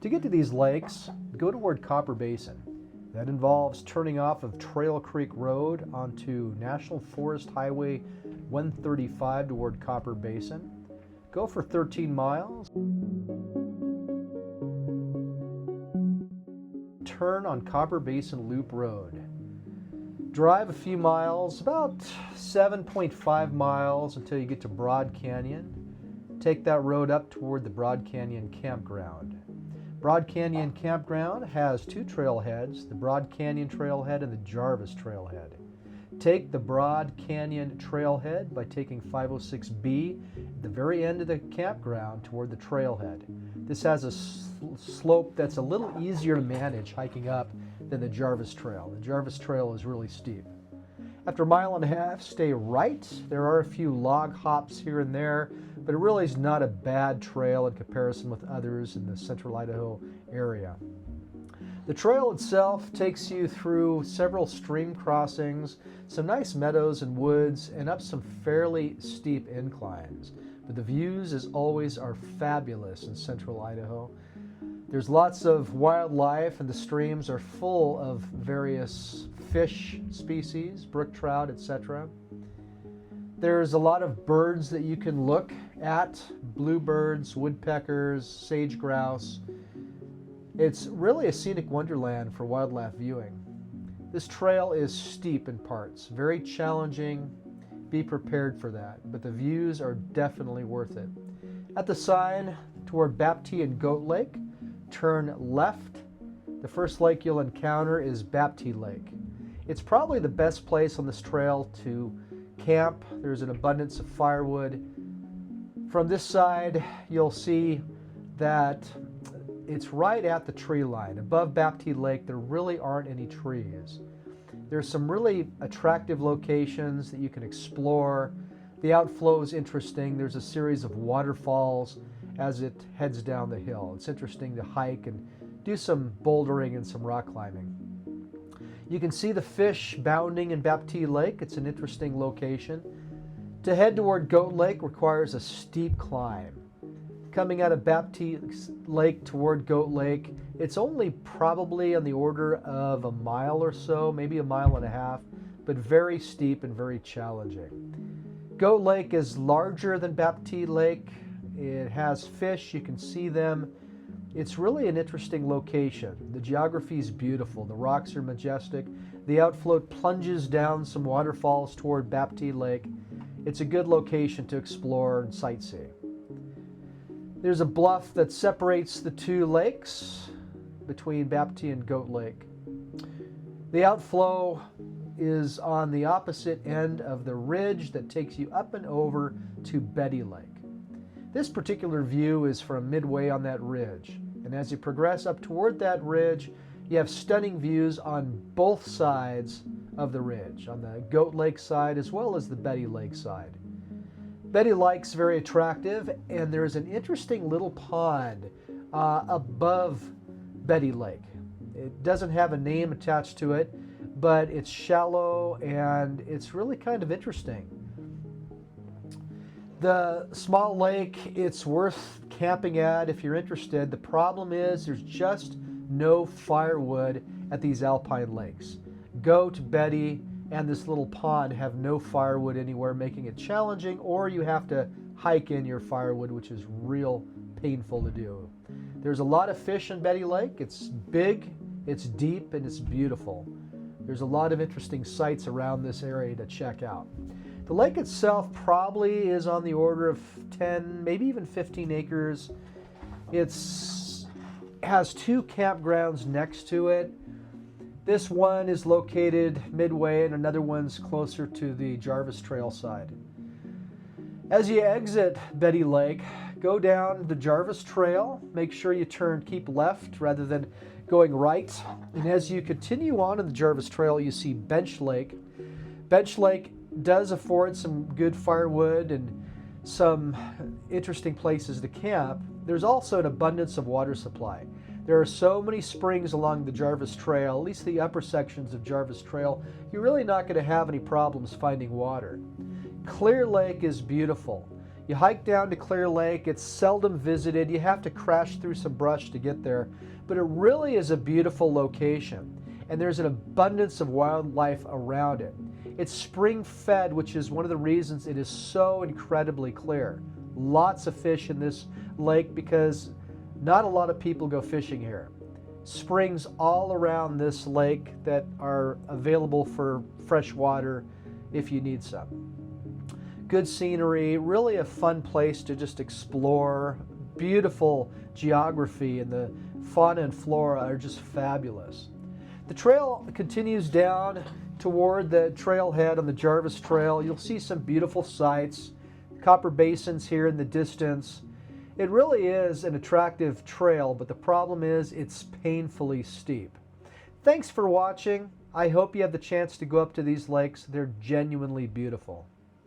To get to these lakes, go toward Copper Basin. That involves turning off of Trail Creek Road onto National Forest Highway 135 toward Copper Basin. Go for 13 miles. Turn on Copper Basin Loop Road. Drive a few miles, about 7.5 miles until you get to Broad Canyon. Take that road up toward the Broad Canyon Campground. Broad Canyon Campground has two trailheads, the Broad Canyon Trailhead and the Jarvis Trailhead. Take the Broad Canyon Trailhead by taking 506B at the very end of the campground toward the trailhead. This has a slope that's a little easier to manage hiking up than the Jarvis Trail. The Jarvis Trail is really steep. After a mile and a half, stay right. There are a few log hops here and there, but it really is not a bad trail in comparison with others in the central Idaho area. The trail itself takes you through several stream crossings, some nice meadows and woods, and up some fairly steep inclines. But the views, as always, are fabulous in central Idaho. There's lots of wildlife, and the streams are full of various fish species, brook trout, etc. There's a lot of birds that you can look at, bluebirds, woodpeckers, sage grouse. It's really a scenic wonderland for wildlife viewing. This trail is steep in parts, very challenging. Be prepared for that, but the views are definitely worth it. At the sign toward Baptie and Goat Lake, turn left. The first lake you'll encounter is Baptie Lake. It's probably the best place on this trail to camp. There's an abundance of firewood. From this side, you'll see that it's right at the tree line. Above Baptie Lake, there really aren't any trees. There's some really attractive locations that you can explore. The outflow is interesting. There's a series of waterfalls as it heads down the hill. It's interesting to hike and do some bouldering and some rock climbing. You can see the fish bounding in Baptie Lake. It's an interesting location. To head toward Goat Lake requires a steep climb. Coming out of Baptie Lake toward Goat Lake, it's only probably on the order of a mile or so, maybe a mile and a half, but very steep and very challenging. Goat Lake is larger than Baptie Lake. It has fish, you can see them. It's really an interesting location. The geography is beautiful. The rocks are majestic. The outflow plunges down some waterfalls toward Baptie Lake. It's a good location to explore and sightsee. There's a bluff that separates the two lakes between Baptie and Goat Lake. The outflow is on the opposite end of the ridge that takes you up and over to Betty Lake. This particular view is from midway on that ridge, and as you progress up toward that ridge, you have stunning views on both sides of the ridge, on the Goat Lake side as well as the Betty Lake side. Betty Lake's very attractive, and there's an interesting little pond above Betty Lake. It doesn't have a name attached to it, but it's shallow and it's really kind of interesting. The small lake, it's worth camping at if you're interested. The problem is there's just no firewood at these alpine lakes. Goat, Betty, and this little pond have no firewood anywhere, making it challenging, or you have to hike in your firewood, which is real painful to do. There's a lot of fish in Betty Lake. It's big, it's deep, and it's beautiful. There's a lot of interesting sights around this area to check out. The lake itself probably is on the order of 10, maybe even 15 acres. It has two campgrounds next to it. This one is located midway and another one's closer to the Jarvis Trail side. As you exit Betty Lake, go down the Jarvis Trail. Make sure you keep left rather than going right. And as you continue on in the Jarvis Trail, you see Bench Lake. Bench Lake does afford some good firewood and some interesting places to camp. There's also an abundance of water supply. There are so many springs along the Jarvis Trail, at least the upper sections of Jarvis Trail, you're really not going to have any problems finding water. Clear Lake is beautiful. You hike down to Clear Lake. It's seldom visited. You have to crash through some brush to get there, but it really is a beautiful location, and there's an abundance of wildlife around it. It's spring fed, which is one of the reasons it is so incredibly clear. Lots of fish in this lake because not a lot of people go fishing here. Springs all around this lake that are available for fresh water if you need some. Good scenery, really a fun place to just explore. Beautiful geography, and the fauna and flora are just fabulous. The trail continues down toward the trailhead on the Jarvis Trail. You'll see some beautiful sights. Copper Basin's here in the distance. It really is an attractive trail, but the problem is it's painfully steep. Thanks for watching. I hope you have the chance to go up to these lakes. They're genuinely beautiful.